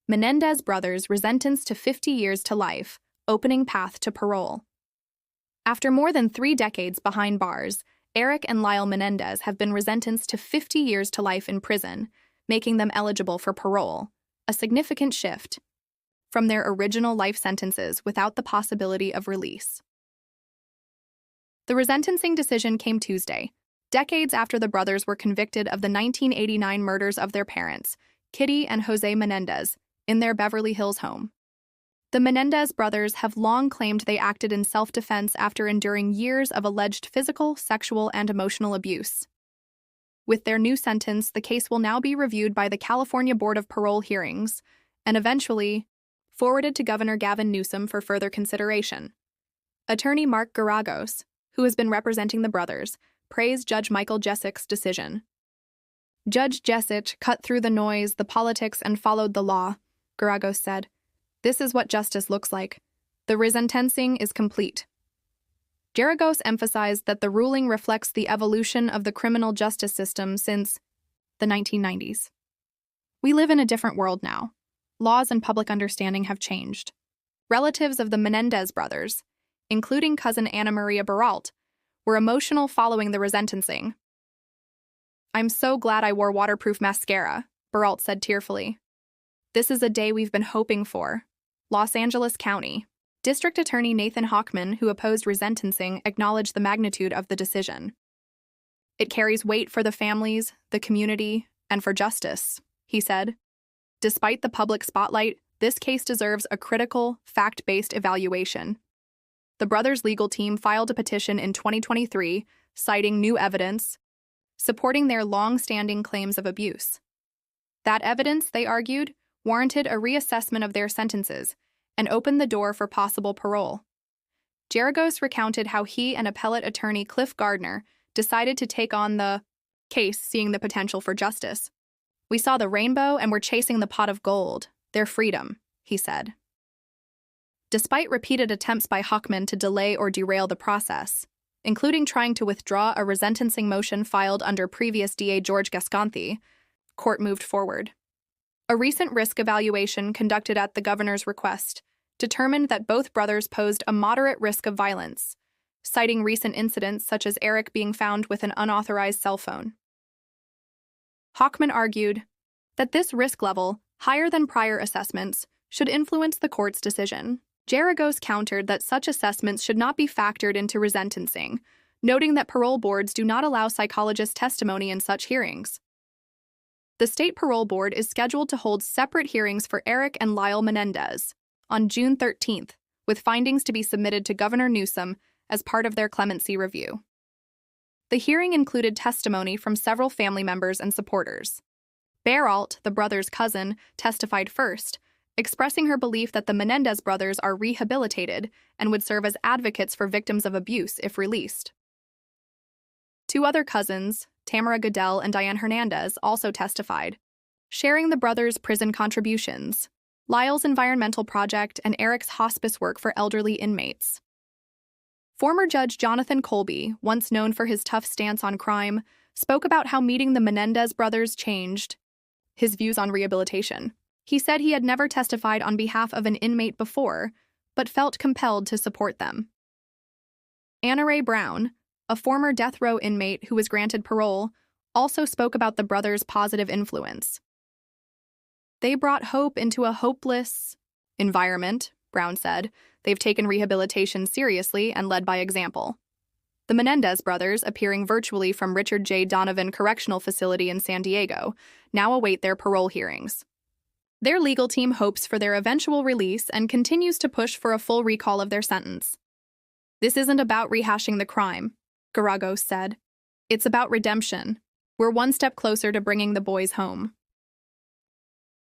Menendez brothers resentenced to 50 years to life, opening path to parole. After more than 3 decades behind bars, Erik and Lyle Menendez have been resentenced to 50 years to life in prison, making them eligible for parole, a significant shift from their original life sentences without the possibility of release. The resentencing decision came Tuesday, decades after the brothers were convicted of the 1989 murders of their parents, Kitty and Jose Menendez, in their Beverly Hills home. The Menendez brothers have long claimed they acted in self-defense after enduring years of alleged physical, sexual, and emotional abuse. With their new sentence, the case will now be reviewed by the California Board of Parole Hearings and eventually forwarded to Governor Gavin Newsom for further consideration. Attorney Mark Garagos, who has been representing the brothers, praised Judge Michael Jessic's decision. Judge Jessic cut through the noise, the politics, and followed the law, Garagos said. This is what justice looks like. The resentencing is complete. Garagos emphasized that the ruling reflects the evolution of the criminal justice system since the 1990s. We live in a different world now. Laws and public understanding have changed. Relatives of the Menendez brothers, including cousin Ana Maria Baralt, were emotional following the resentencing. I'm so glad I wore waterproof mascara, Baralt said tearfully. This is a day we've been hoping for. Los Angeles County. District Attorney Nathan Hochman, who opposed resentencing, acknowledged the magnitude of the decision. It carries weight for the families, the community, and for justice, he said. Despite the public spotlight, this case deserves a critical, fact-based evaluation. The brothers' legal team filed a petition in 2023, citing new evidence, supporting their long-standing claims of abuse. That evidence, they argued, warranted a reassessment of their sentences and opened the door for possible parole. Garagos recounted how he and appellate attorney Cliff Gardner decided to take on the case, seeing the potential for justice. We saw the rainbow and were chasing the pot of gold, their freedom, he said. Despite repeated attempts by Hochman to delay or derail the process, including trying to withdraw a resentencing motion filed under previous DA George Gasconti, court moved forward. A recent risk evaluation conducted at the governor's request determined that both brothers posed a moderate risk of violence, citing recent incidents such as Erik being found with an unauthorized cell phone. Hochman argued that this risk level, higher than prior assessments, should influence the court's decision. Garagos countered that such assessments should not be factored into resentencing, noting that parole boards do not allow psychologist testimony in such hearings. The State Parole Board is scheduled to hold separate hearings for Erik and Lyle Menendez on June 13th, with findings to be submitted to Governor Newsom as part of their clemency review. The hearing included testimony from several family members and supporters. Baralt, the brothers' cousin, testified first, expressing her belief that the Menendez brothers are rehabilitated and would serve as advocates for victims of abuse if released. 2 other cousins, Tamara Goodell and Diane Hernandez, also testified, sharing the brothers' prison contributions, Lyle's environmental project, and Erik's hospice work for elderly inmates. Former Judge Jonathan Colby, once known for his tough stance on crime, spoke about how meeting the Menendez brothers changed his views on rehabilitation. He said he had never testified on behalf of an inmate before, but felt compelled to support them. Anna Ray Brown, a former death row inmate who was granted parole, also spoke about the brothers' positive influence. They brought hope into a hopeless environment, Brown said. They've taken rehabilitation seriously and led by example. The Menendez brothers, appearing virtually from Richard J. Donovan Correctional Facility in San Diego, now await their parole hearings. Their legal team hopes for their eventual release and continues to push for a full recall of their sentence. This isn't about rehashing the crime, Garagos said. It's about redemption. We're one step closer to bringing the boys home.